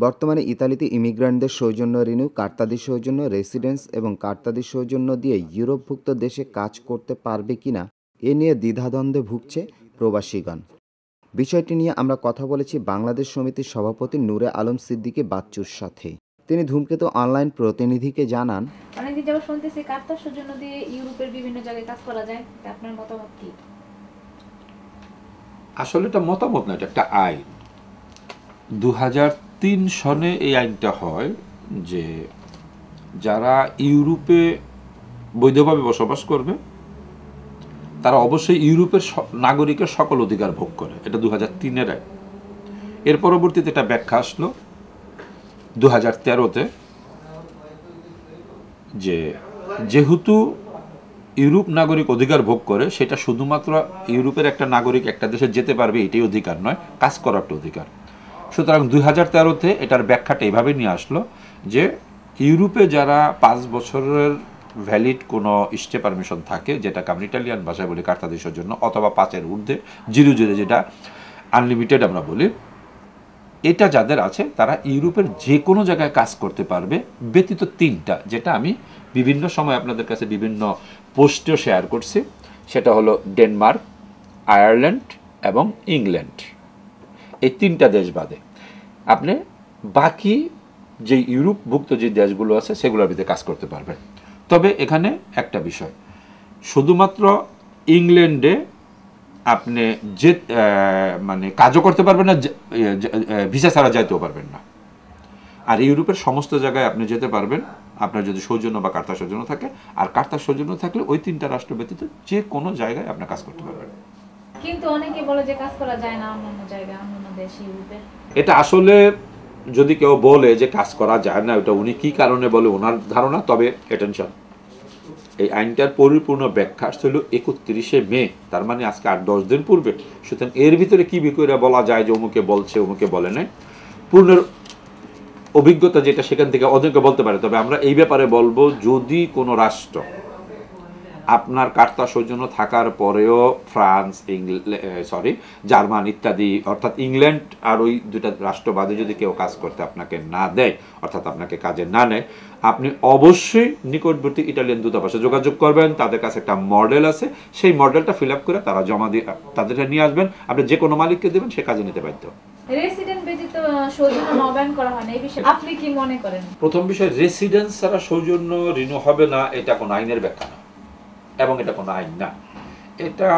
বর্তমানে ইতালিতে ইমিগ্রান্টদের সৌজন্য রিনিউ, কার্তাদি সৌজন্য, রেসিডেন্স এবং কার্তাদি সৌজন্য দিয়ে ইউরোপভুক্ত দেশে কাজ করতে পারবে কিনা এ নিয়ে দ্বিধাদ্বন্দ্বে ভুগছে প্রবাসীগণ। বিষয়টি নিয়ে আমরা কথা বলেছি বাংলাদেশ সমিতির সভাপতি নূরে আলম সিদ্দিকী বাচ্চুর সাথে। তিনি ধূমকেতু অনলাইন প্রতিনিধিকে জানান, অনেকদিন যাবত শুনতেছি কার্তার সৌজন্য দিয়ে ইউরোপের বিভিন্ন জায়গায় কাজ করা যায়, আপনার মতামত কি? আসলে এটা মতামত না, এটা একটা আইন। 2003 সনে এই আইনটা হয় যে যারা ইউরোপে বৈধভাবে বসবাস করবে তারা অবশ্যই ইউরোপের নাগরিকের সকল অধিকার ভোগ করে। এটা 2003-এর আইন। এর পরবর্তীতে এটা ব্যাখ্যা আসলো 2013-তে যে যেহেতু ইউরোপ নাগরিক অধিকার ভোগ করে, সেটা শুধুমাত্র ইউরোপের একটা নাগরিক একটা দেশে যেতে পারবে এটাই অধিকার নয়, কাজ করার একটা অধিকার। সুতরাং 2013-তে এটার ব্যাখ্যাটা এইভাবে নিয়ে আসলো যে ইউরোপে যারা 5 বছরের ভ্যালিড কোনো স্টে পারমিশন থাকে, যেটাকে আমরা ইটালিয়ান ভাষায় বলি কার্তাদেশের জন্য, অথবা 5-এর ঊর্ধ্বে 0 যেটা আনলিমিটেড আমরা বলি, এটা যাদের আছে তারা ইউরোপের যে কোনো জায়গায় কাজ করতে পারবে, ব্যতীত 3টা, যেটা আমি বিভিন্ন সময় আপনাদের কাছে বিভিন্ন পোস্টেও শেয়ার করছি। সেটা হলো ডেনমার্ক, আয়ারল্যান্ড এবং ইংল্যান্ড। এই 3টা দেশ বাদে আপনি বাকি যে ইউরোপভুক্ত যে দেশগুলো আছে সেগুলোর ভিতরে কাজ করতে পারবেন। তবে এখানে একটা বিষয়, শুধুমাত্র ইংল্যান্ডে আপনি যে মানে কাজও করতে পারবেন না, ভিসা ছাড়া যাইতেও পারবেন না। আর ইউরোপের সমস্ত জায়গায় আপনি যেতে পারবেন আপনার যদি সৌজন্য বা কার্তা সৌজন্য থাকে। আর কার্তা সৌজন্য থাকলে ওই 3টা রাষ্ট্র ব্যতীত যে কোনো জায়গায় আপনি কাজ করতে পারবেন। কিন্তু অনেকে বলে যে কাজ করা যায় না অন্যান্য জায়গায়, অন্যান্য দেশ ইউরোপে। এটা আসলে যদি কেউ বলে যে কাজ করা যায় না, ওটা উনি কি কারণে বলে ওনার ধারণা। তবে অ্যাটেনশন, এই আইনটার পরিপূর্ণ ব্যাখ্যা ছিল 31শে মে, তার মানে আজকে 8-10 দিন পূর্বে। সুতরাং এর ভিতরে কি বিকরে বলা যায় যে অমুকে বলছে অমুকে বলে নাই, পূর্ণ অভিজ্ঞতা যেটা সেখান থেকে অনেকে বলতে পারে। তবে আমরা এই ব্যাপারে বলবো, যদি কোনো রাষ্ট্র আপনার কার্তা সৌজন্য থাকার পরেও ফ্রান্স, জার্মান ইত্যাদি, অর্থাৎ ইংল্যান্ড আর ওই 2টা রাষ্ট্র বাদে যদি কেউ কাজ করতে আপনাকে না দেয়, অর্থাৎ আপনাকে কাজে না নেয়, আপনি অবশ্যই নিকটবর্তী ইটালিয়ান দূতাবাসে যোগাযোগ করবেন। তাদের কাছে একটা মডেল আছে, সেই মডেলটা ফিল আপ করে তারা জমা দিয়ে তাদেরকে নিয়ে আসবেন। আপনি যে কোনো মালিককে দেবেন, সে কাজে নিতে বাধ্য। রেসিডেন্ট ব্যতীত সৌজন্য নবায়ন করা হয় না, এই বিষয়ে আপনি কি মনে করেন? প্রথম বিষয়, রেসিডেন্স ছাড়া সৌজন্য রিনিউ হবে না, এটা কোনো আইনের ব্যাখ্যা না এবং এটা কোনো আইন না। এটা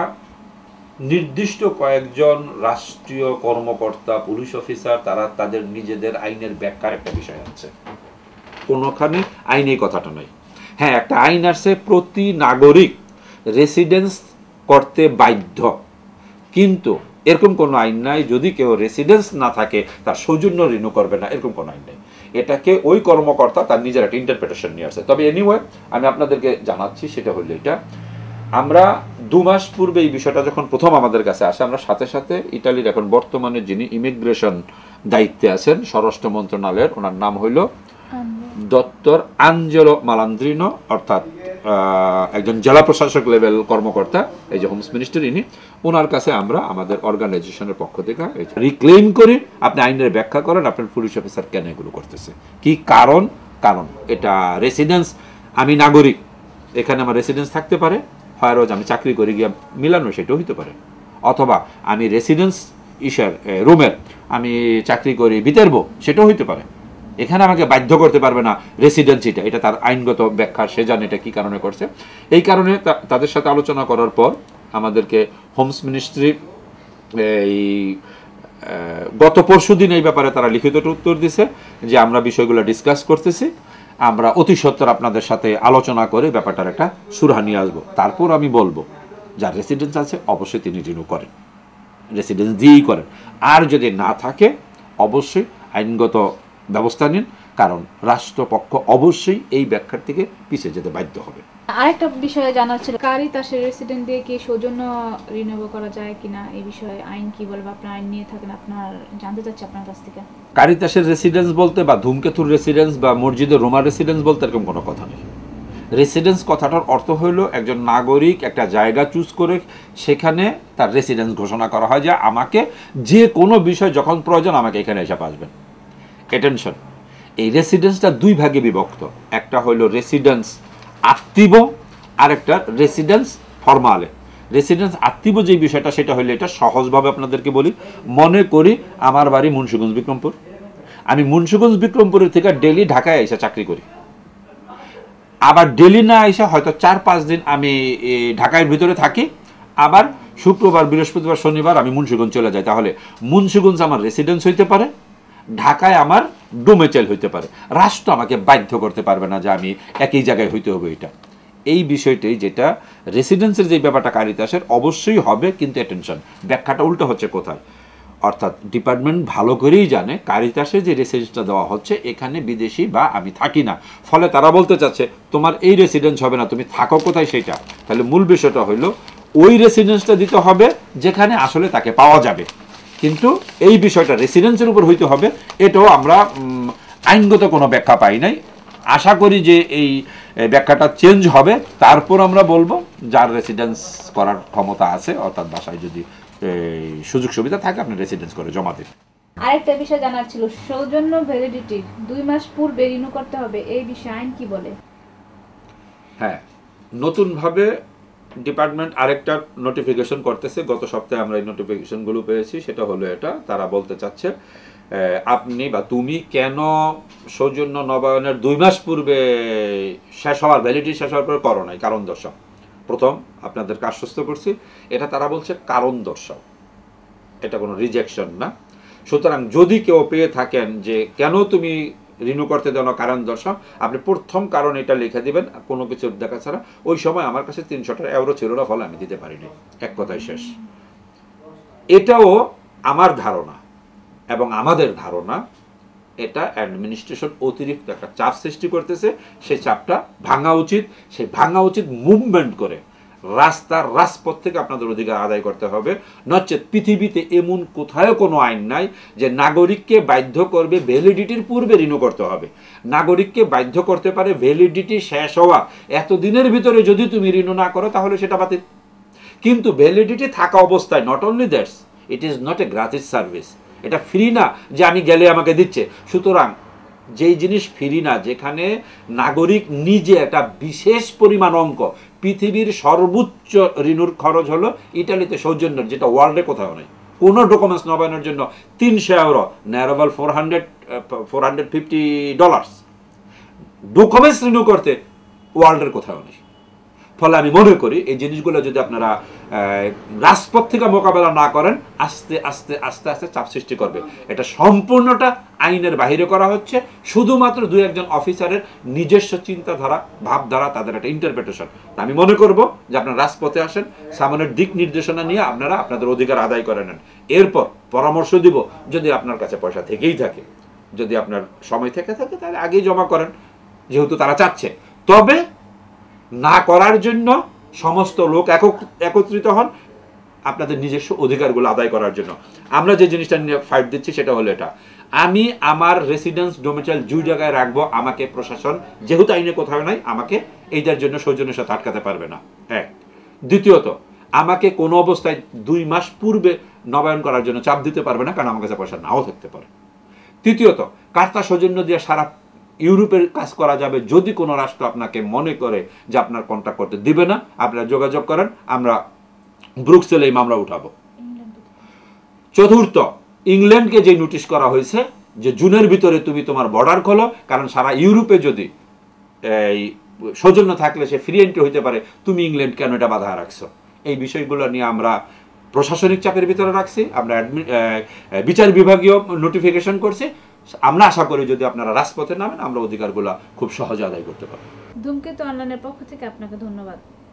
নির্দিষ্ট কয়েকজন রাষ্ট্রীয় কর্মকর্তা, পুলিশ অফিসার, তারা তাদের নিজেদের আইনের ব্যাখ্যার একটা বিষয় আছে। কোনোখানে আইনে কথাটা নয়। হ্যাঁ, একটা আইন আছে প্রতি নাগরিক রেসিডেন্স করতে বাধ্য, কিন্তু এরকম কোনো আইন নাই যদি কেউ রেসিডেন্স না থাকে তার সৌজন্য রিনিউ করবে না, এরকম কোনো আইন নেই। এটাকে ওই কর্মকর্তা তার নিজের একটা ইন্টারপ্রিটেশন নিয়ে আসে। তবে এনিওয়ে আমি আপনাদেরকে জানাচ্ছি, সেটা হলো এটা, আমরা 2 মাস পূর্বে এই বিষয়টা যখন প্রথম আমাদের কাছে আসে, আমরা সাথে সাথে ইটালির এখন বর্তমানে যিনি ইমিগ্রেশন দায়িত্বে আছেন স্বরাষ্ট্র মন্ত্রণালয়ের, ওনার নাম হইল ডক্টর আঞ্জেলো মালান্দ্রিনো, অর্থাৎ একজন জেলা প্রশাসক লেভেল কর্মকর্তা, এই যে হোমস মিনিস্টার, ইনি, ওনার কাছে আমরা আমাদের অর্গানাইজেশনের পক্ষ থেকে রিক্লেম করি আপনি আইনের ব্যাখ্যা করেন আপনার পুলিশ অফিসার কেন এগুলো করতেছে, কি কারণ। কারণ এটা রেসিডেন্স, আমি নাগরিক, এখানে আমার রেসিডেন্স থাকতে পারে, হয় রোজ আমি চাকরি করে গিয়ে মিলানো, সেটাও হতে পারে, অথবা আমি রেসিডেন্স রুমের আমি চাকরি করি বিতেরবো, সেটাও হইতে পারে। এখানে আমাকে বাধ্য করতে পারবে না রেসিডেন্সিটা, এটা তার আইনগত ব্যাখ্যা, সে জানে এটা কী কারণে করছে। এই কারণে তাদের সাথে আলোচনা করার পর আমাদেরকে হোমস মিনিস্ট্রি এই গত পরশু দিন এই ব্যাপারে তারা লিখিত উত্তর দিছে যে আমরা বিষয়গুলো ডিসকাস করতেছি, আমরা অতি সত্বর আপনাদের সাথে আলোচনা করে ব্যাপারটার একটা সুরাহা নিয়ে আসবো। তারপর আমি বলবো যার রেসিডেন্স আছে অবশ্যই তিনি রিনিউ করেন, রেসিডেন্স দিয়েই করেন। আর যদি না থাকে অবশ্যই আইনগত ব্যবস্থা নিন, কারণ রাষ্ট্রপক্ষ অবশ্যই এই ব্যাখ্যার থেকে পিছিয়ে যেতে বাধ্য হবে। আরেকটা বিষয়ে জানার ছিল, কারিতাসের রেসিডেন্ট দিয়ে কি সৌজন্য রিনিউ করা যায় কিনা, এই বিষয়ে আইন কি বলবে? আপনার আইন নিয়ে থাকেন, আপনার জানতে চাচ্ছি আপনার কাছ থেকে। কারিতাসের রেসিডেন্স বলতে বা ধূমকেতুর রেসিডেন্স বা মসজিদের রোমার রেসিডেন্স বলতে এরকম কোনো কথা নেই। রেসিডেন্স কথাটার অর্থ হলো একজন নাগরিক একটা জায়গা চুজ করে সেখানে তার রেসিডেন্স ঘোষণা করা হয় যে আমাকে যে কোনো বিষয় যখন প্রয়োজন আমাকে এখানে এসে আসবেন। অ্যাটেনশন, এই রেসিডেন্সটা দুই ভাগে বিভক্ত। একটা হলো রেসিডেন্স আত্মীব, আর একটা রেসিডেন্স ফরমালে। রেসিডেন্স আত্মীব যে বিষয়টা, সেটা হলো এটা সহজভাবে আপনাদেরকে বলি। মনে করি আমার বাড়ি মুন্সিগঞ্জ বিক্রমপুর, আমি মুন্সিগঞ্জ বিক্রমপুরের থেকে ডেলি ঢাকায় এসে চাকরি করি, আবার ডেলি না এসে হয়তো 4-5 দিন আমি ঢাকার ভিতরে থাকি, আবার শুক্রবার বৃহস্পতিবার শনিবার আমি মুন্সিগঞ্জ চলে যাই। তাহলে মুন্সিগঞ্জ আমার রেসিডেন্স হইতে পারে, ঢাকায় আমার ডোমেচাইল হইতে পারে। রাষ্ট্র আমাকে বাধ্য করতে পারবে না যে আমি একই জায়গায় হইতে হবে। এটা এই বিষয়টাই, যেটা রেসিডেন্সের যে ব্যাপারটা কারিতাসের অবশ্যই হবে, কিন্তু অ্যাটেনশন, ব্যাখ্যাটা উল্টো হচ্ছে কোথায়। অর্থাৎ ডিপার্টমেন্ট ভালো করেই জানে কারিতাসে যে রেসিডেন্সটা দেওয়া হচ্ছে এখানে বিদেশি বা আমি থাকি না, ফলে তারা বলতে চাচ্ছে তোমার এই রেসিডেন্স হবে না, তুমি থাকো কোথায় সেইটা। তাহলে মূল বিষয়টা হইল ওই রেসিডেন্সটা দিতে হবে যেখানে আসলে তাকে পাওয়া যাবে, কিন্তু এই বিষয়টা রেসিডেন্সের উপর হইতে হবে, এটাও আমরা আইনগত কোনো ব্যাখ্যা পাই নাই। আশা করি যে এই ব্যাখ্যাটা চেঞ্জ হবে, তারপর আমরা বলবো যার রেসিডেন্স করার ক্ষমতা আছে, অর্থাৎ বাসায় যদি সুযোগ সুবিধা থাকে আপনি রেসিডেন্স করে জমা দিন। আরেকটা বিষয় জানার ছিল, সৌজন্য ভ্যালিডিটি 2 মাস পূর্বে রিনিউ করতে হবে, এই বিষয়ে আইন কি বলে? হ্যাঁ, নতুনভাবে ডিপার্টমেন্ট আরেকটা নোটিফিকেশন করতেছে, গত সপ্তাহে আমরা এই নোটিফিকেশনগুলো পেয়েছি। সেটা হলো এটা, তারা বলতে চাচ্ছে আপনি বা তুমি কেন সৌজন্য নবায়নের 2 মাস পূর্বে শেষ হওয়ার, ভ্যালিডিটি শেষ হওয়ার পরে করো নাই, কারণ দর্শাও। প্রথম আপনাদেরকে আশ্বস্ত করছি, এটা তারা বলছে কারণ দর্শাও, এটা কোনো রিজেকশন না। সুতরাং যদি কেউ পেয়ে থাকেন যে কেন তুমি রিনিউ করতে দেওয়া কারণ দর্শাও, আপনি প্রথম কারণ এটা লিখে দিবেন, কোনো কিছু দেখা ছাড়া। ওই সময় আমার কাছে 300 এউরো ছিল না, ফলে আমি দিতে পারিনি, এক কথায় শেষ। এটাও আমার ধারণা এবং আমাদের ধারণা, এটা অ্যাডমিনিস্ট্রেশন অতিরিক্ত একটা চাপ সৃষ্টি করতেছে, সেই চাপটা ভাঙা উচিত। সেই ভাঙা উচিত মুভমেন্ট করে, রাস্তার রাজপথ থেকে আপনাদের অধিকার আদায় করতে হবে। নচেত পৃথিবীতে এমন কোথাও কোনো আইন নাই যে নাগরিককে বাধ্য করবে ভ্যালিডিটির পূর্বে রিনিউ করতে হবে। নাগরিককে বাধ্য করতে পারে ভ্যালিডিটি শেষ হওয়া এতদিনের ভিতরে যদি তুমি রিনিউ না করো তাহলে সেটা বাতিল। কিন্তু ভ্যালিডিটি থাকা অবস্থায়, not only that's, it is not a gratis service, এটা ফ্রি না যে আমি গেলে আমাকে দিচ্ছে। সুতরাং যেই জিনিস ফ্রি না, যেখানে নাগরিক নিজে একটা বিশেষ পরিমাণ অঙ্ক, পৃথিবীর সর্বোচ্চ রিনিউর খরচ হলো ইটালিতে সৌজন্যের, যেটা ওয়ার্ল্ডে কোথাও নেই। কোনো ডকুমেন্টস নবায়নের জন্য 300 এউরো, ন্যারোভাল $450, ডকুমেন্টস রিনিউ করতে ওয়ার্ল্ডের কোথাও নেই। ফলে আমি মনে করি এই জিনিসগুলো যদি আপনারা রাজপথ থেকে মোকাবেলা না করেন, আস্তে আস্তে আস্তে আস্তে চাপ সৃষ্টি করবে। এটা সম্পূর্ণটা আইনের বাহিরে করা হচ্ছে, শুধুমাত্র 2-1 অফিসারের নিজস্ব চিন্তাধারা, ভাবধারা, তাদের একটা ইন্টারপ্রিটেশন। আমি মনে করব যে আপনারা রাজপথে আসেন, সামনের দিক নির্দেশনা নিয়ে আপনারা আপনাদের অধিকার আদায় করে নেন। এরপর পরামর্শ দিব, যদি আপনার কাছে পয়সা থেকেই থাকে, যদি আপনার সময় থেকে থাকে, তাহলে আগেই জমা করেন, যেহেতু তারা চাচ্ছে। তবে না করার জন্য সমস্ত লোক একত্রিত হন আপনাদের নিজস্ব অধিকারগুলো আদায় করার জন্য। আমরা যে জিনিসটা নিয়ে ফাইট দিচ্ছি সেটা হলো এটা, আমি আমার রেসিডেন্স ডোমিসাইল 2 জায়গায় রাখবো, আমাকে প্রশাসন, যেহেতু আইনে কোথাও নাই, আমাকে এইটার জন্য সৌজন্যের সাথে আটকাতে পারবে না। এক, দ্বিতীয়ত আমাকে কোনো অবস্থায় 2 মাস পূর্বে নবায়ন করার জন্য চাপ দিতে পারবে না, কারণ আমার কাছে পয়সা নাও থাকতে পারে। তৃতীয়ত কার্তা সৌজন্য দিয়ে সারা ইউরোপের কাজ করা যাবে, যদি কোনো রাষ্ট্র আপনাকে মনে করে যে আপনার কন্ট্যাক্ট করতে দিবে না, আপনারা যোগাযোগ করেন, আমরা ব্রুক্সেলে এই মামলা উঠাবো। চতুর্থ, ইংল্যান্ডকে যে নোটিশ করা হয়েছে যে জুনের ভিতরে তুমি তোমার বর্ডার খোলো, কারণ সারা ইউরোপে যদি এই সৌজন্য থাকলে সে ফ্রি এন্ট্রি হইতে পারে, তুমি ইংল্যান্ড কেন এটা বাধা রাখছো? এই বিষয়গুলো নিয়ে আমরা প্রশাসনিক চাপের ভিতরে রাখছি, আমরা বিচার বিভাগীয় নোটিফিকেশন করছি। আমরা আশা করি যদি আপনারা রাজপথে নামেন, আমরা অধিকারগুলো খুব সহজে আদায় করতে পারবো। ধূমকেতু অনলাইনের পক্ষ থেকে আপনাকে ধন্যবাদ।